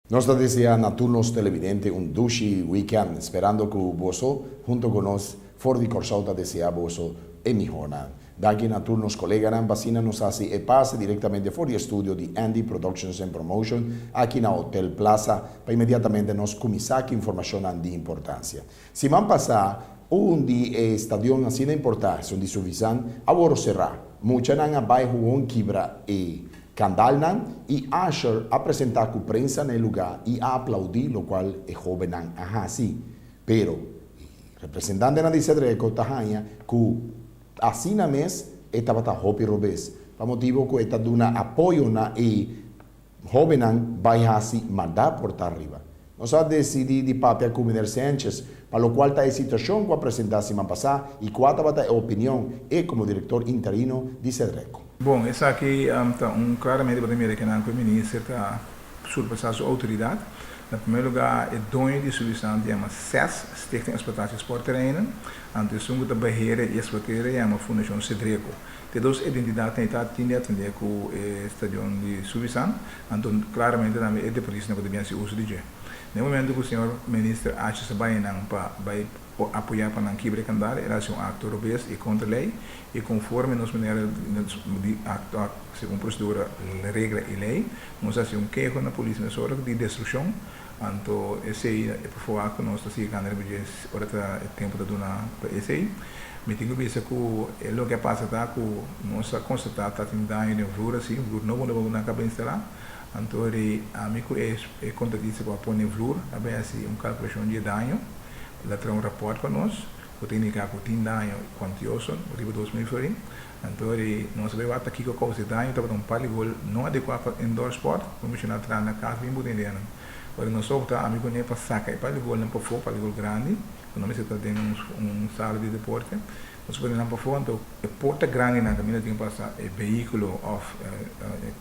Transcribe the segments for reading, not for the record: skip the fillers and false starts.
Nos desea a todos los televidentes un dulce weekend, esperando que vos, junto con nos, for de Corsauta desea vos en mi jornada. Daqui a todos los colegas, vacina nos hace e pase directamente for el estudio de Andy Productions and Promotion, aquí en Hotel Plaza, para inmediatamente nos comisar que información de importancia. Si van a pasar un día estadio así de importancia, un día suvisan, ahora será. Mucha nanga vai jugar quebra Candalnan y Asher a presentar con prensa en el lugar y a aplaudir, lo cual es joven, ajá, sí. Pero, representante de Cedreco, Tajania, que así na mes, estaba ta Hopi Robes. Para motivo que esta de una apoyo na y joven vaya así mandar por arriba. Nos ha decidido de papel con Miguel Sánchez, para lo cual está situación que va a presentar semana pasada y cuál va a opinión como director interino de Cedreco. Bom, essa aqui está claramente para mim que o ministro está surpassar sua autoridade. No primeiro lugar, é dono de subvenção de uma SES, Stichting Exploitatie Sportterreinen. Antes de que beheer e exploiteren é uma fundação Cedreco. Tem duas identidades que está atendendo com o estadião de subvenção. Então, claramente, também é de por isso que devia ser uso de G. No momento que o senhor ministro acha que vai apoiar para não quebrar candar, era um acto europeu e contra a lei, e conforme nós maneiras de actuar segundo procedura, regra e lei, nós fazemos um queijo na polícia nessa hora de destruição, então esse aí é por favor que nós estamos candar hora é tempo de donar para esse aí. Me tenho visto que o que passa tá que nós constatamos que tem dano de flor assim, flor não na cabeça lá. Então, amigo é contratista para pôr em flor, também assim calculação de dano. Ela traz rapport para nós, o técnico que tem dano quantioso, riba 2.000 florin. Então, nós vemos aqui que a causa de dano estava paligol não adequado para indoor sport, como se não traz na casa bem bonita. Agora, nós só tá amigo nem para sacar, paligol não para fora, paligol grande, quando nós está tendo sala de deporte. Nós podemos para fora, então, a porta grande na caminho tem que passar o veículo of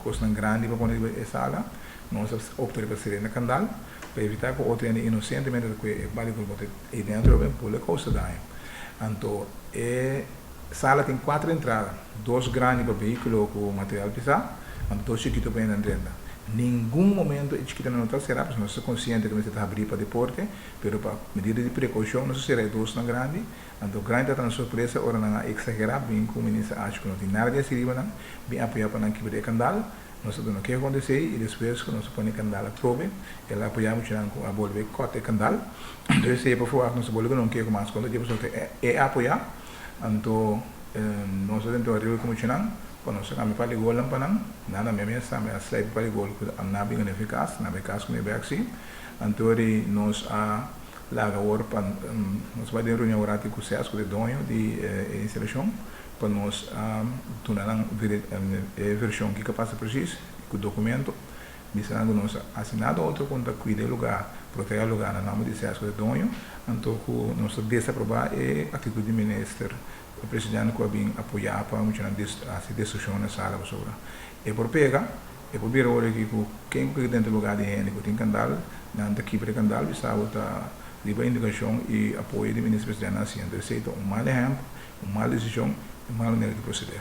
custa grande para pôr a sala. Nós optamos para ser na candal, para evitar que o outro ande inocentemente que o barulho bote aí dentro bem por a causa daí. Então, a sala tem 4 entradas, 2 grandes para veículo com material pesado, e 2 chiquitos para entrar. Nenhum momento é chiquito não está será, porque nós somos conscientes que nós estamos abrindo para deporte, mas para medida de precaução, nós será 2 na grande. Então, grande está na surpresa, ora não exagerar, bem como o ministro acha que não tem nada de acima, bem apoiar para não quebrar candal. Nós sabemos o que aconteceu e depois que nós põe candal a trove, ela apoiamos a volver corte candal. Então, se é para falar, nós volver não quer mais quando a pessoa é apoiar. Então, nós tentamos arribar como chinang, quando nós kami pali gol lang panang, nada mesmo sabe a slide pali gol que não bem eficaz, não eficaz como é assim. Então, nós laga agora para nós vai ter reunião orate com o SESC de dono de instalação para nós tornar a versão que passa preciso com o documento visando nós assinado outro conta cuida do lugar proteger o lugar na nome de SESC de dono então nós desaprovar a atitude do ministro o presidente que vem apoiar para a destruição na sala sobre e por pega e por vir agora que quem dentro do lugar de gente que tem candal na daqui para candal visava livre indicação e apoio do ministro presidente assim, então, uma mal exemplo, uma mal decisão e uma maneira de proceder.